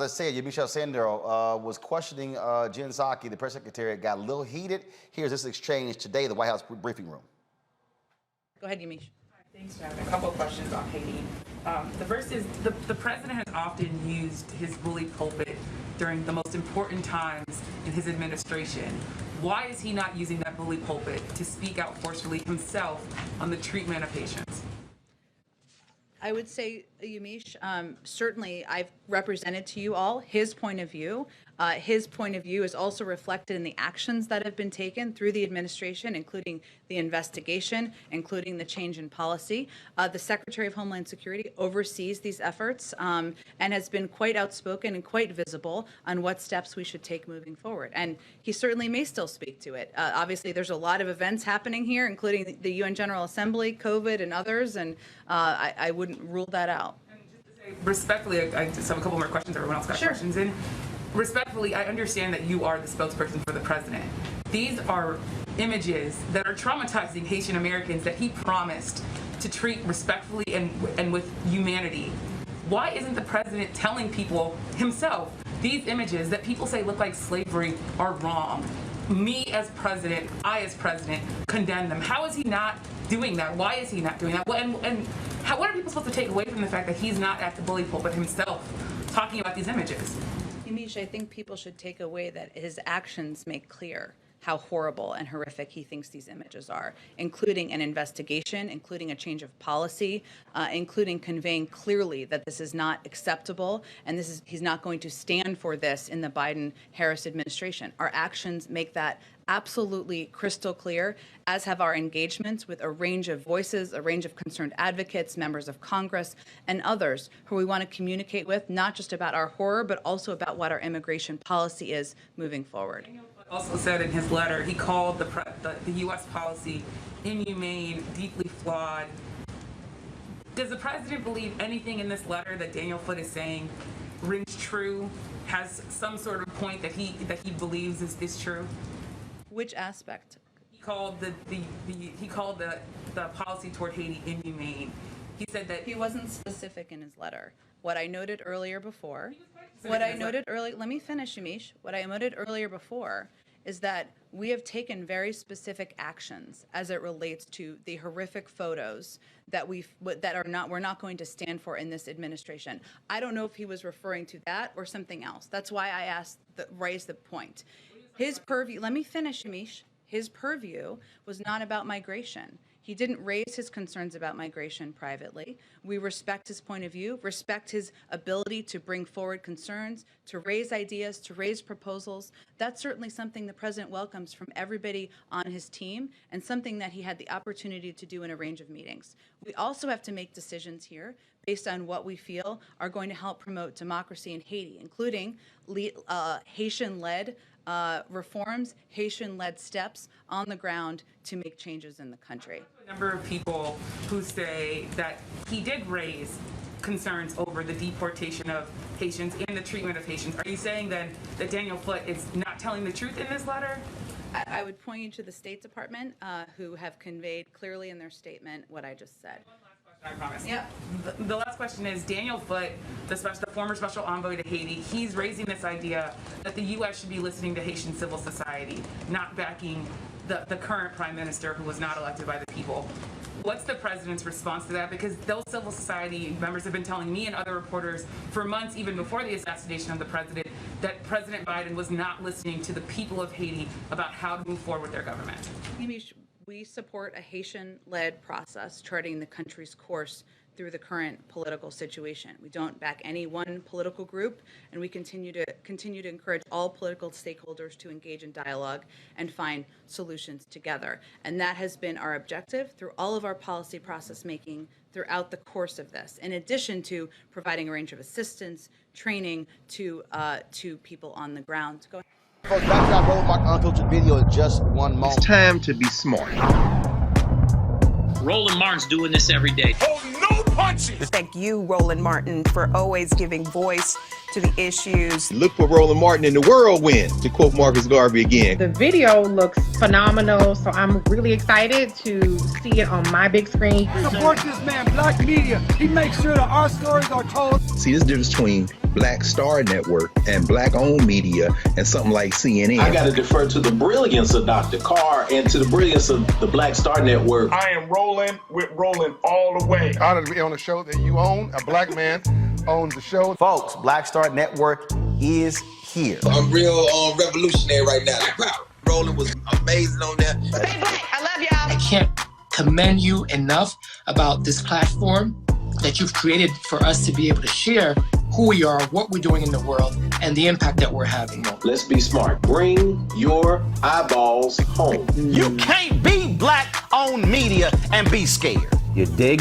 as I said, Yamiche Alcindor was questioning Jen Psaki, the press secretary. It got a little heated. Here's this exchange today in the White House briefing room. Go ahead, Yamiche. Thanks, Jen. A couple of questions on Haiti. The first is the president has often used his bully pulpit during the most important times in his administration. Why is he not using that bully pulpit to speak out forcefully himself on the treatment of patients? I would say, Yamiche, certainly I've represented to you all his point of view. His point of view is also reflected in the actions that have been taken through the administration, including the investigation, including the change in policy. The Secretary of Homeland Security oversees these efforts and has been quite outspoken and quite visible on what steps we should take moving forward. And he certainly may still speak to it. Obviously, there's a lot of events happening here, including the UN General Assembly, COVID, and others, and I wouldn't rule that out. And just to say, respectfully, I just have a couple more questions. Everyone else got questions in. Respectfully, I understand that you are the spokesperson for the president. These are images that are traumatizing Haitian Americans that he promised to treat respectfully and with humanity. Why isn't the president telling people himself these images that people say look like slavery are wrong? Me as president, I as president, condemn them. How is he not doing that? Why is he not doing that? What are people supposed to take away from the fact that he's not at the bully pulpit himself talking about these images? Yamiche, I think people should take away that his actions make clear how horrible and horrific he thinks these images are, including an investigation, including a change of policy, including conveying clearly that this is not acceptable and he's not going to stand for this in the Biden-Harris administration. Our actions make that absolutely crystal clear, as have our engagements with a range of voices, a range of concerned advocates, members of Congress, and others who we want to communicate with, not just about our horror, but also about what our immigration policy is moving forward. Also said in his letter, he called the U.S. policy inhumane, deeply flawed. Does the president believe anything in this letter that Daniel Foote is saying rings true, has some sort of point that he believes is true? Which aspect? He called the policy toward Haiti inhumane. He said that he wasn't specific in his letter. What I noted earlier before, let me finish, Yamiche. What I noted earlier before is that we have taken very specific actions as it relates to the horrific photos that we're not going to stand for in this administration. I don't know if he was referring to that or something else. That's why I raised the point. His purview, let me finish, Yamiche. His purview was not about migration. He didn't raise his concerns about migration privately. We respect his point of view, respect his ability to bring forward concerns, to raise ideas, to raise proposals. That's certainly something the president welcomes from everybody on his team and something that he had the opportunity to do in a range of meetings. We also have to make decisions here based on what we feel are going to help promote democracy in Haiti, including Haitian-led reforms, Haitian-led steps on the ground to make changes in the country. A number of people who say that he did raise concerns over the deportation of Haitians and the treatment of Haitians. Are you saying then that Daniel Foote is not telling the truth in this letter? I would point you to the State Department, who have conveyed clearly in their statement what I just said. I promise. Yep. The last question is, Daniel Foote, the former special envoy to Haiti, he's raising this idea that the U.S. should be listening to Haitian civil society, not backing the current prime minister who was not elected by the people. What's the president's response to that? Because those civil society members have been telling me and other reporters for months, even before the assassination of the president, that President Biden was not listening to the people of Haiti about how to move forward with their government. We support a Haitian-led process charting the country's course through the current political situation. We don't back any one political group, and we continue to encourage all political stakeholders to engage in dialogue and find solutions together. And that has been our objective through all of our policy process making throughout the course of this, in addition to providing a range of assistance, training to people on the ground. Go ahead. Folks, back to our Roland unfiltered video in just one moment. It's time to be smart. Roland Martin's doing this every day. Oh, no punches! Thank you, Roland Martin, for always giving voice to the issues. Look for Roland Martin in the whirlwind, to quote Marcus Garvey again. The video looks phenomenal, so I'm really excited to see it on my big screen. Support this man, Black Media. He makes sure that our stories are told. See, this difference between Black Star Network and Black-owned media and something like CNN. I got to defer to the brilliance of Dr. Carr and to the brilliance of the Black Star Network. I am Roland with Roland all the way. Honored to be on a show that you own. A black man owns the show. Folks, Black Star Network is here. I'm real revolutionary right now. Roland was amazing on there. Stay black. I love y'all. I can't commend you enough about this platform that you've created for us to be able to share who we are, what we're doing in the world, and the impact that we're having. Let's be smart. Bring your eyeballs home. You can't be Black-owned media and be scared. You dig?